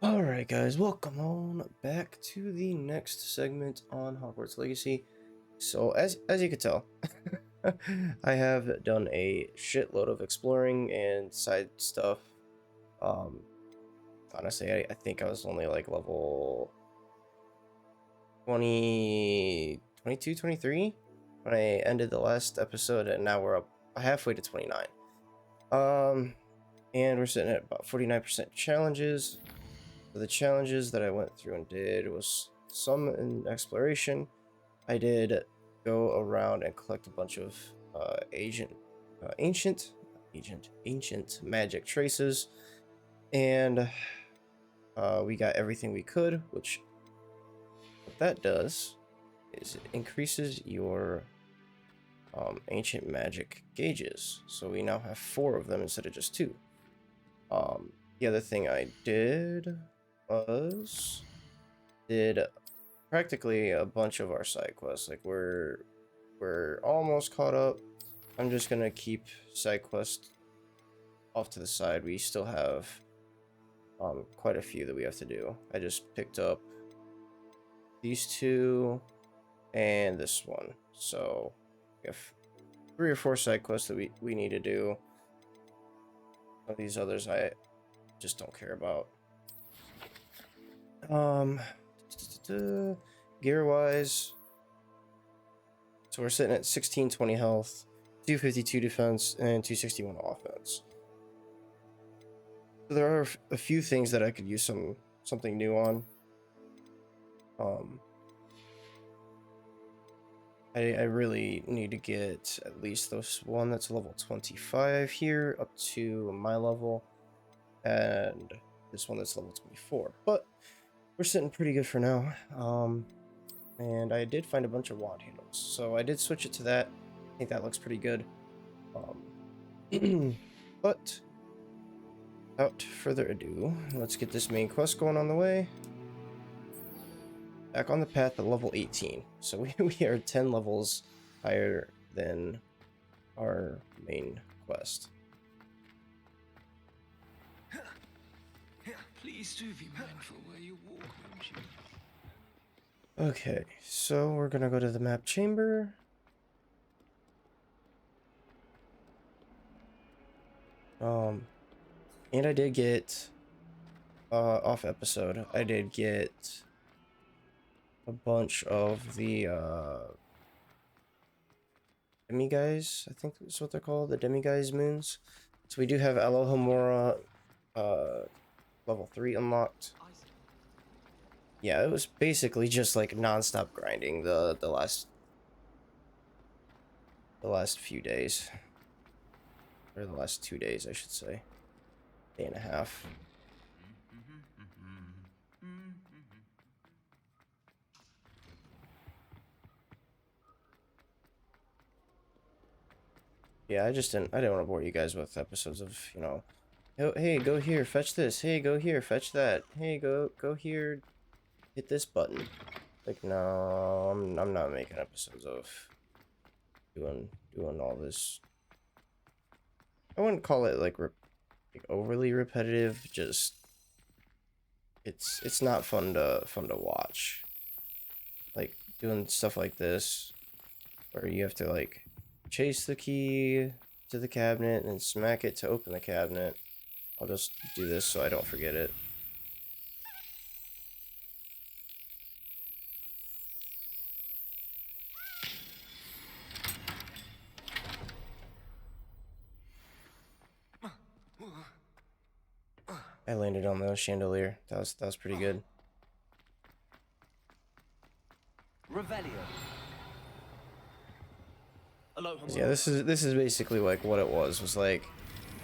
Alright guys, welcome on back to the next segment on Hogwarts Legacy. So as you can tell, I have done a shitload of exploring and side stuff. Um Honestly, I think I was only like level 20, 22, 23 when I ended the last episode, and now we're up halfway to 29. And we're sitting at about 49% challenges. So the challenges that I went through and did was some in exploration. I did go around and collect a bunch of ancient magic traces, and we got everything we could. Which what that does is it increases your ancient magic gauges. So we now have 4 of them instead of just 2. The other thing I did was did practically a bunch of our side quests. Like we're almost caught up. I'm just gonna keep side quests off to the side. We still have quite a few that we have to do. I just picked up these 2 and this one, so we have 3 or 4 side quests that we need to do. Some of these others I just don't care about. Gear wise, so we're sitting at 1620 health, 252 defense, and 261 offense. So there are a few things that I could use something new on. I really need to get at least this one that's level 25 here up to my level, and this one that's level 24. But we're sitting pretty good for now. And I did find a bunch of wand handles, so I did switch it to that. I think that looks pretty good. But without further ado, let's get this main quest going on the way. Back on the path to level 18. So we are 10 levels higher than our main quest. Please do be mindful where you walk, won't you? Okay, so we're gonna go to the map chamber. And I did get off episode. I did get a bunch of the demi-guise, I think that's what they're called, the demi-guise moons. So we do have Alohomora level 3 unlocked. Yeah, it was basically just like non-stop grinding the last few days, or the last 2 days, I should say, day and a half. Yeah, I didn't want to bore you guys with episodes of, you know, oh, hey, go here, fetch this. Hey, go here, fetch that. Hey, go here, hit this button. Like, no, I'm not making episodes of doing all this. I wouldn't call it like overly repetitive. Just it's not fun to watch. Like doing stuff like this, where you have to like chase the key to the cabinet and then smack it to open the cabinet. I'll just do this so I don't forget it. I landed on the chandelier. That was pretty good. Yeah, this is basically like what it was like,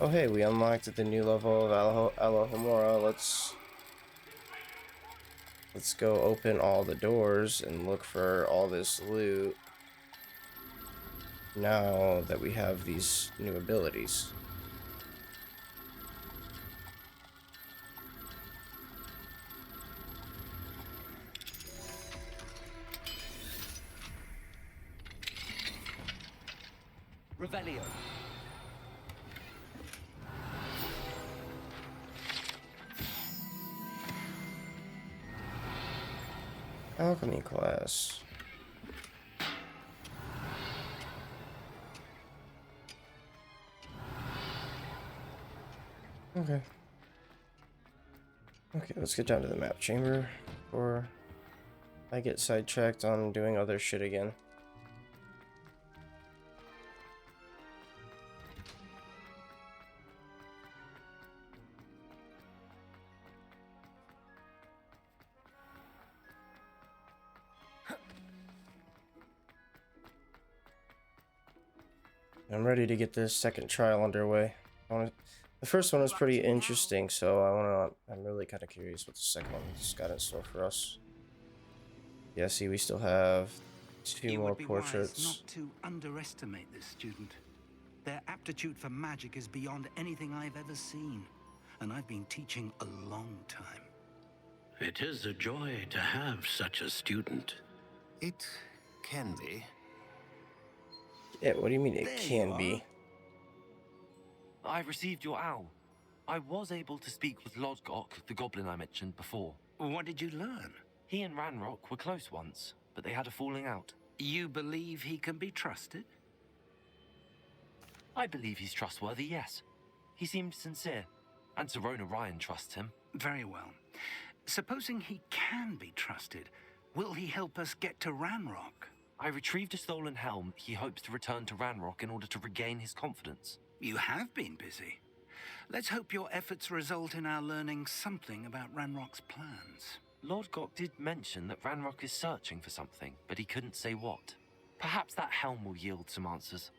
oh hey, we unlocked the new level of Alohomora. Let's go open all the doors and look for all this loot now that we have these new abilities. Revelio. Alchemy class. Okay. Okay, let's get down to the map chamber before I get sidetracked on doing other shit again. I'm ready to get this second trial underway. The first one was pretty interesting, so I'm really kind of curious what the second one's got in store for us. Yeah, see, we still have two You more would be wise portraits. not to underestimate this student. Their aptitude for magic is beyond anything I've ever seen, and I've been teaching a long time. It is a joy to have such a student. It can be. Yeah, what do you mean it There you can are. be? I received your owl. I was able to speak with Lodgok, the goblin I mentioned before. What did you learn? He and Ranrock were close once, but they had a falling out. You believe he can be trusted? I believe he's trustworthy, yes. He seemed sincere, and Serona Ryan trusts him. Very well. Supposing he can be trusted, will he help us get to Ranrock? I retrieved a stolen helm he hopes to return to Ranrock in order to regain his confidence. You have been busy. Let's hope your efforts result in our learning something about Ranrock's plans. Lodgok did mention that Ranrock is searching for something, but he couldn't say what. Perhaps that helm will yield some answers.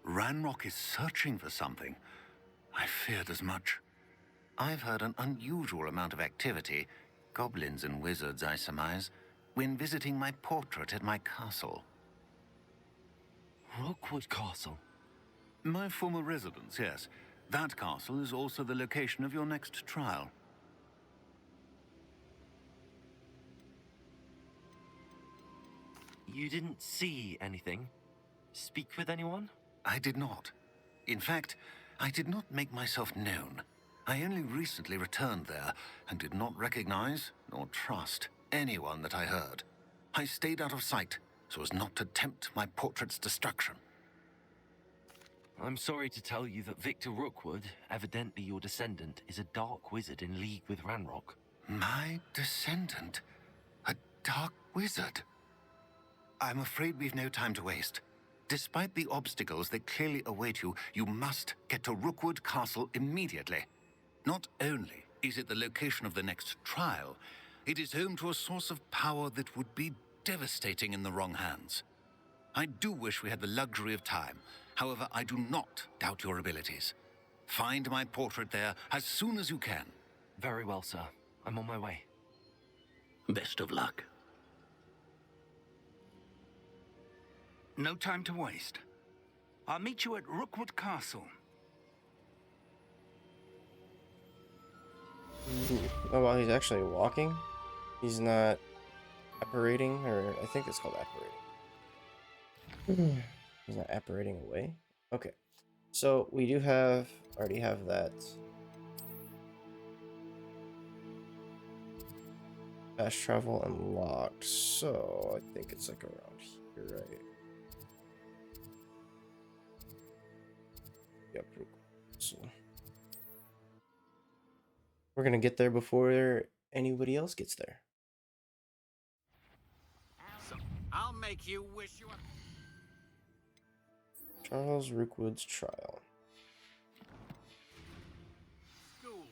Ranrock is searching for something. I feared as much. I've heard an unusual amount of activity, goblins and wizards, I surmise, when visiting my portrait at my castle. Rookwood Castle. My former residence, yes. That castle is also the location of your next trial. You didn't see anything? Speak with anyone? I did not. In fact, I did not make myself known. I only recently returned there and did not recognize nor trust anyone that I heard. I stayed out of sight so as not to tempt my portrait's destruction. I'm sorry to tell you that Victor Rookwood, evidently your descendant, is a dark wizard in league with Ranrock. My descendant? A dark wizard? I'm afraid we've no time to waste. Despite the obstacles that clearly await you, you must get to Rookwood Castle immediately. Not only is it the location of the next trial, it is home to a source of power that would be devastating in the wrong hands. I do wish we had the luxury of time. However, I do not doubt your abilities. Find my portrait there as soon as you can. Very well, sir. I'm on my way. Best of luck. No time to waste. I'll meet you at Rookwood Castle. Oh, well, he's actually walking. He's not apparating, or I think it's called apparating. He's not apparating away. Okay, so we do already have that fast travel unlocked. So I think it's like around here, right? Yep. So we're gonna get there before anybody else gets there. I'll make you wish you were. Charles Rookwood's trial. School.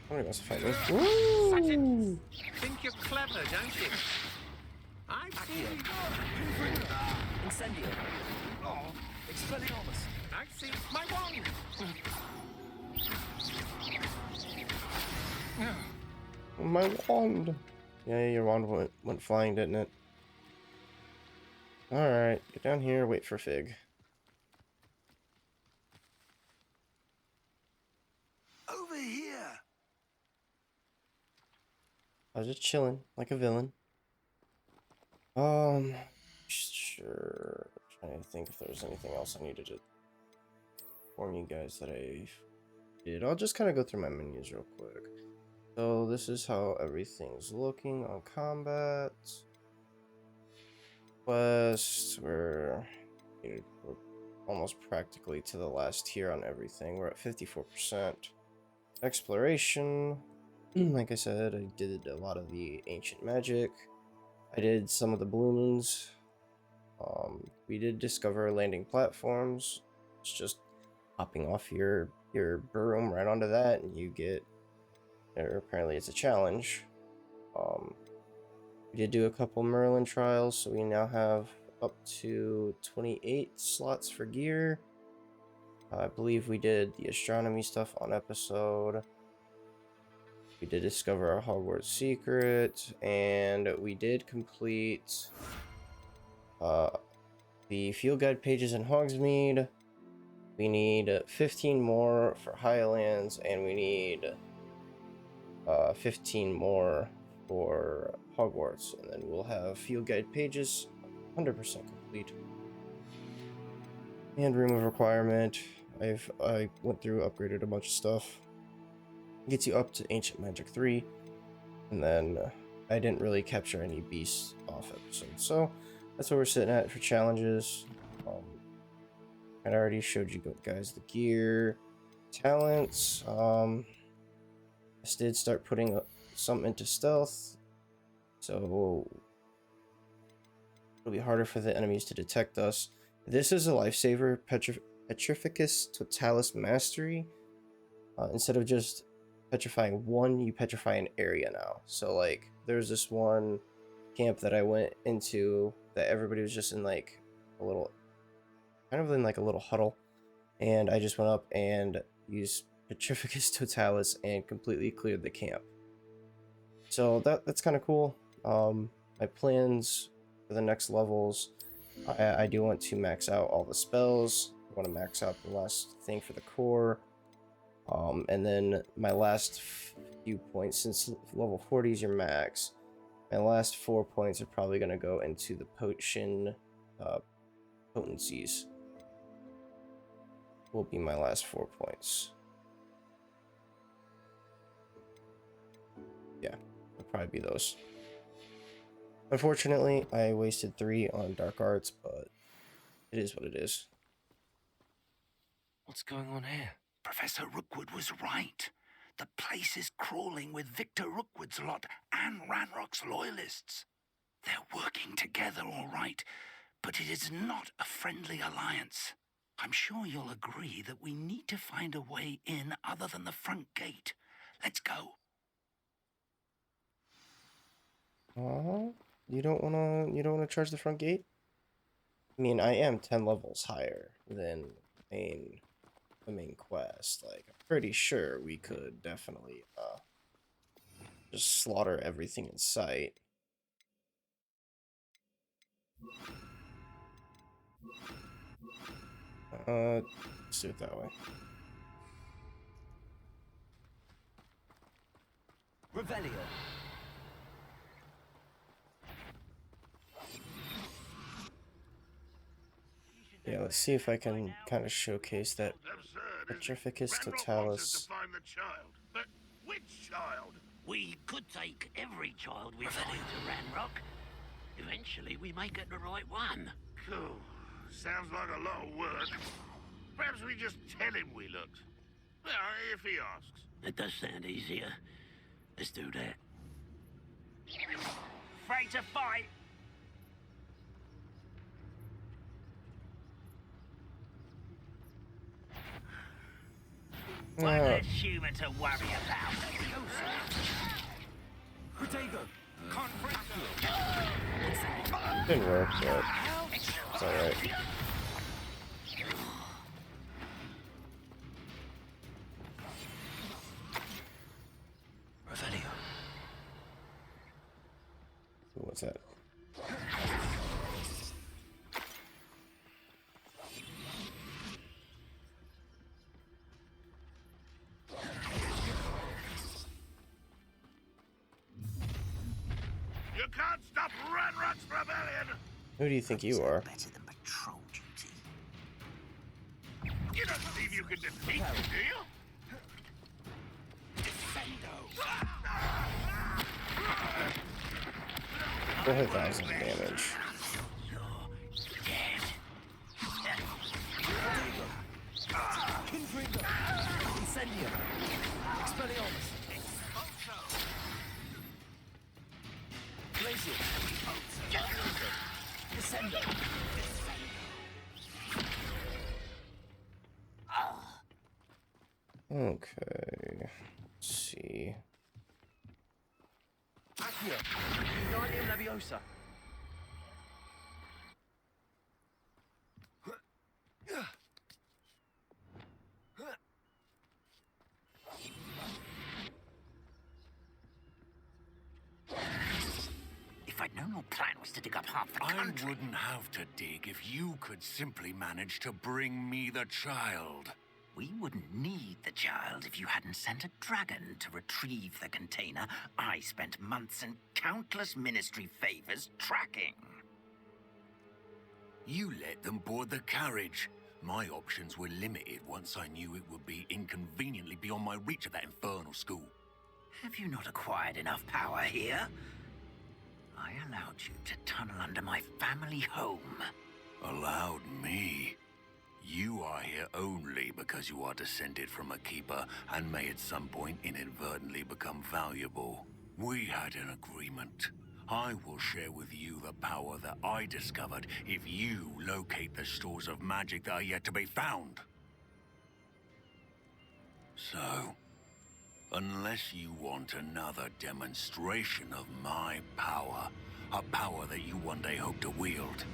Somebody wants to fight me. Woo! Think you're clever, don't you? I've seen. Incendio. Expelliarmus. I've seen my wand. My wand. Yeah, your wand went flying, didn't it? Alright, get down here, wait for Fig. Over here! I was just chilling, like a villain. Sure. Trying to think if there's anything else I needed to inform you guys that I did. I'll just kind of go through my menus real quick. So this is how everything's looking on combat. Quest, we're almost practically to the last tier on everything. We're at 54%. Exploration, like I said, I did a lot of the ancient magic. I did some of the balloons. We did discover landing platforms. It's just hopping off your broom right onto that, and you get. Or apparently, it's a challenge. We did do a couple Merlin trials, so we now have up to 28 slots for gear. I believe we did the astronomy stuff on episode. We did discover our Hogwarts secret, and we did complete the field guide pages in Hogsmeade. We need 15 more for Highlands, and we need 15 more for Hogwarts, and then we'll have field guide pages 100% complete. And room of requirement, I went through, upgraded a bunch of stuff. Gets you up to Ancient Magic 3, and then I didn't really capture any beasts off episodes, so that's what we're sitting at for challenges. I already showed you guys the gear, talents. I did start putting some into stealth, so it'll be harder for the enemies to detect us. This is a lifesaver, Petrificus Totalis Mastery. Instead of just petrifying one, you petrify an area now. So like, there's this one camp that I went into that everybody was just in like a little, kind of in like a little huddle, and I just went up and used Petrificus Totalis and completely cleared the camp. So that's kind of cool. My plans for the next levels, I do want to max out all the spells. I want to max out the last thing for the core. And then my last few points, since level 40 is your max, my last 4 points are probably going to go into the potion potencies. Will be my last 4 points. Yeah, it'll probably be those. Unfortunately, I wasted 3 on dark arts, but it is what it is. What's going on here? Professor Rookwood was right. The place is crawling with Victor Rookwood's lot and Ranrock's loyalists. They're working together, all right, but it is not a friendly alliance. I'm sure you'll agree that we need to find a way in other than the front gate. Let's go. You don't wanna charge the front gate? I mean, I am 10 levels higher than the main quest. Like, I'm pretty sure we could definitely just slaughter everything in sight. Let's do it that way. Revelio. Yeah, let's see if I can kind of showcase that Petrificus Totalis. But which child? We could take every child we find to Ranrock. Eventually, we may get the right one. Phew, sounds like a lot of work. Perhaps we just tell him we looked. Well, if he asks. It does sound easier. Let's do that. Afraid to fight. One less human to worry about. Protego. Didn't work, but it's alright. Revelio. What's that? You can't stop Ranrock's rebellion! Who do you think you are? Better than patrol duty. You don't believe you can defeat him, do you? Defendo! 4,000 damage. Okay. Let's see. If I'd known your plan was to dig up half the I country... wouldn't have to dig if you could simply manage to bring me the child. We wouldn't need the child if you hadn't sent a dragon to retrieve the container I spent months and countless ministry favors tracking. You let them board the carriage. My options were limited once I knew it would be inconveniently beyond my reach at that infernal school. Have you not acquired enough power here? I allowed you to tunnel under my family home. Allowed me? You are here only because you are descended from a keeper and may at some point inadvertently become valuable. We had an agreement. I will share with you the power that I discovered if you locate the stores of magic that are yet to be found. So, unless you want another demonstration of my power, a power that you one day hope to wield,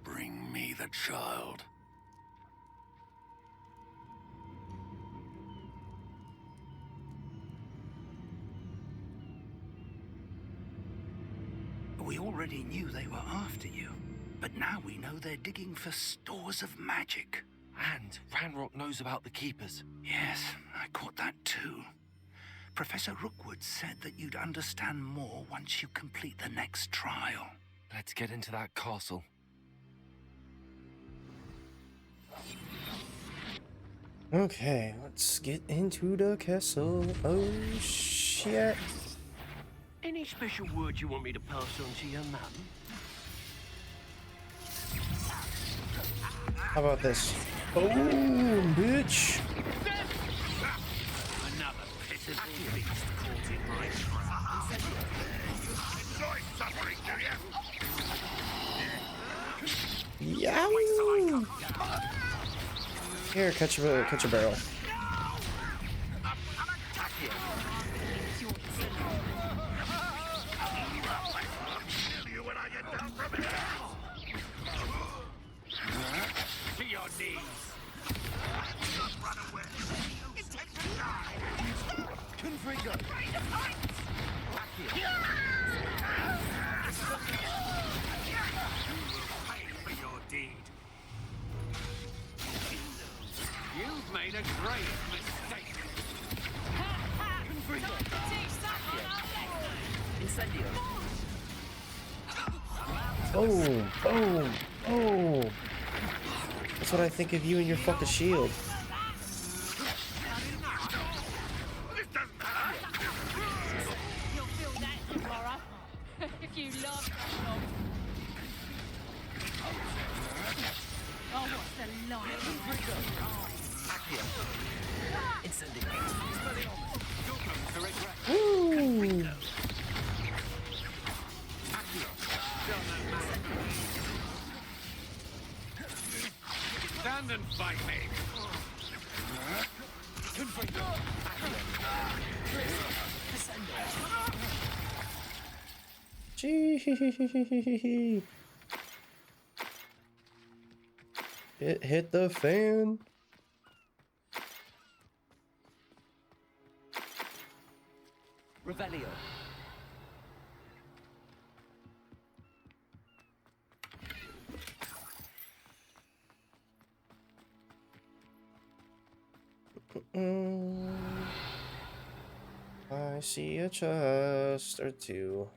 bring me the child. We already knew they were after you, but now we know they're digging for stores of magic. And Ranrock knows about the Keepers. Yes, I caught that too. Professor Rookwood said that you'd understand more once you complete the next trial. Let's get into that castle. Okay, let's get into the castle. Oh shit. Any special word you want me to pass on to your mum? How about this? Boom, bitch. Another pitiful beast caught in my trap. Enjoy suffering, do you? Yeah. Here, catch a barrel. Kill you when I get down from here. To your knees. Just run away. It takes a die. Pay for your deed. You've made a great mistake. Boom, boom, boom. That's what I think of you and your fucking shield. This doesn't hurt. You'll feel that tomorrow. If you love that dog. Oh, what's the light? Woo! Stand and fight me. Gee. It hit the fan. Revelio. I see a chest or two.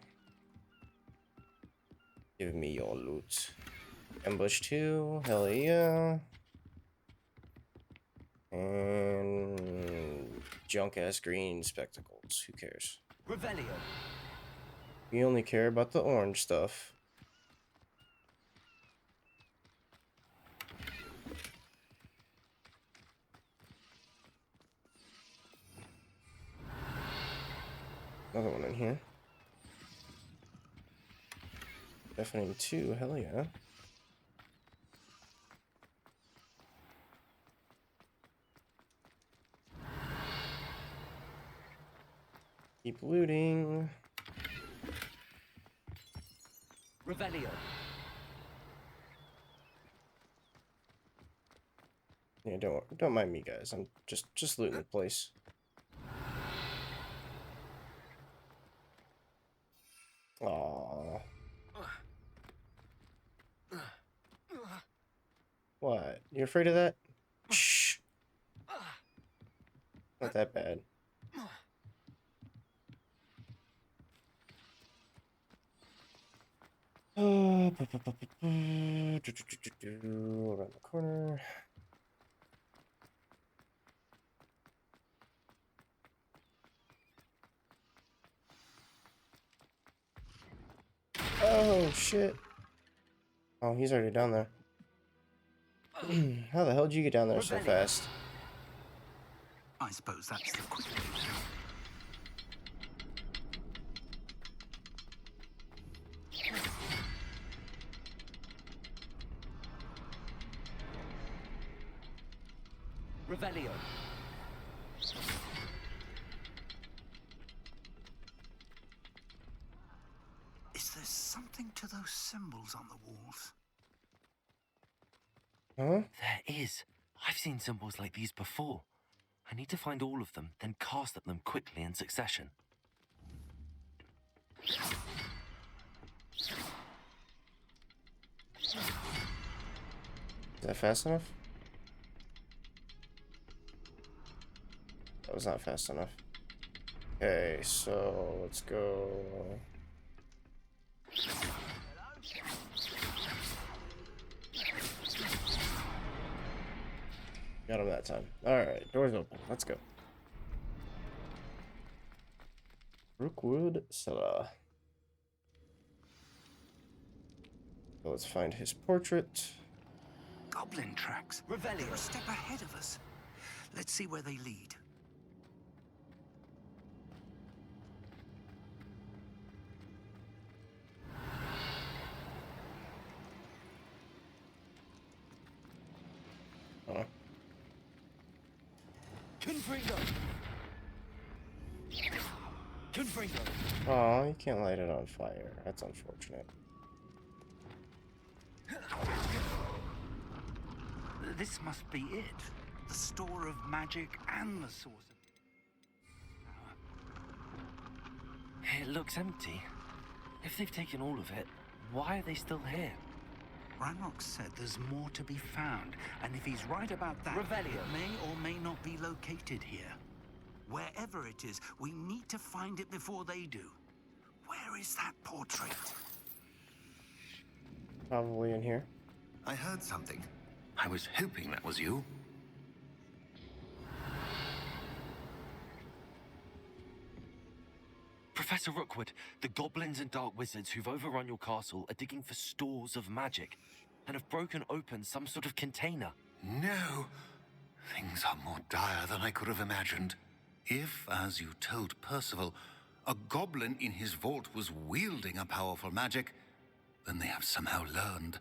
Give me your loot. Ambush 2, hell yeah. And junk ass green spectacles. Who cares? Revelio. We only care about the orange stuff. Another one in here. Definitely 2, hell yeah. Keep looting. Revelio. Yeah, don't mind me, guys. I'm just looting the place. Aww. What? You afraid of that? Shh. Not that bad. Around the corner. Oh shit. Oh, he's already down there. How the hell did you get down there so fast? I suppose that's the quick. Revelio. Is there something to those symbols on the walls? Huh? There is. I've seen symbols like these before. I need to find all of them, then cast at them quickly in succession. Is that fast enough? That was not fast enough. Okay, so let's go. Got him that time. Alright, doors open. Let's go. Rookwood cellar. So let's find his portrait. Goblin tracks. Revelio. They're a step ahead of us. Let's see where they lead. Oh. Confringo. Confringo. Oh, you can't light it on fire. That's unfortunate. This must be it. The store of magic and the source of It looks empty. If they've taken all of it, why are they still here? Ranrock said there's more to be found, and if he's right about that, Revelio. it may or may not be located here. Wherever it is, we need to find it before they do. Where is that portrait? Probably in here. I heard something. I was hoping that was you. Professor Rookwood, the goblins and dark wizards who've overrun your castle are digging for stores of magic and have broken open some sort of container. No. Things are more dire than I could have imagined. If, as you told Percival, a goblin in his vault was wielding a powerful magic, then they have somehow learned.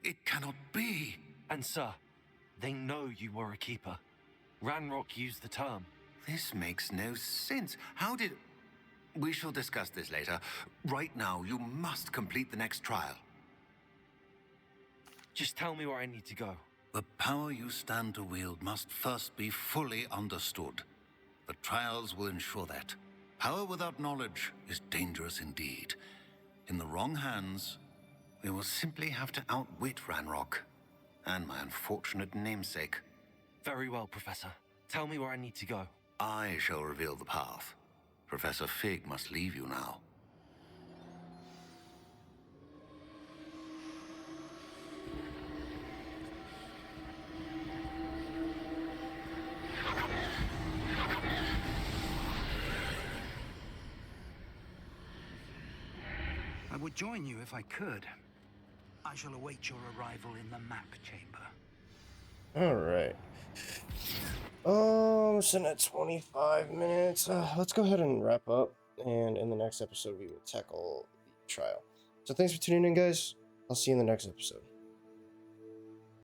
It cannot be. And sir, they know you were a keeper. Ranrock used the term. This makes no sense. How did... We shall discuss this later. Right now, you must complete the next trial. Just tell me where I need to go. The power you stand to wield must first be fully understood. The trials will ensure that. Power without knowledge is dangerous indeed. In the wrong hands, we will simply have to outwit Ranrock and my unfortunate namesake. Very well, Professor. Tell me where I need to go. I shall reveal the path. Professor Fig must leave you now. I would join you if I could. I shall await your arrival in the map chamber. Alright. Sitting at 25 minutes. Let's go ahead and wrap up. And in the next episode, we will tackle the trial. So thanks for tuning in, guys. I'll see you in the next episode.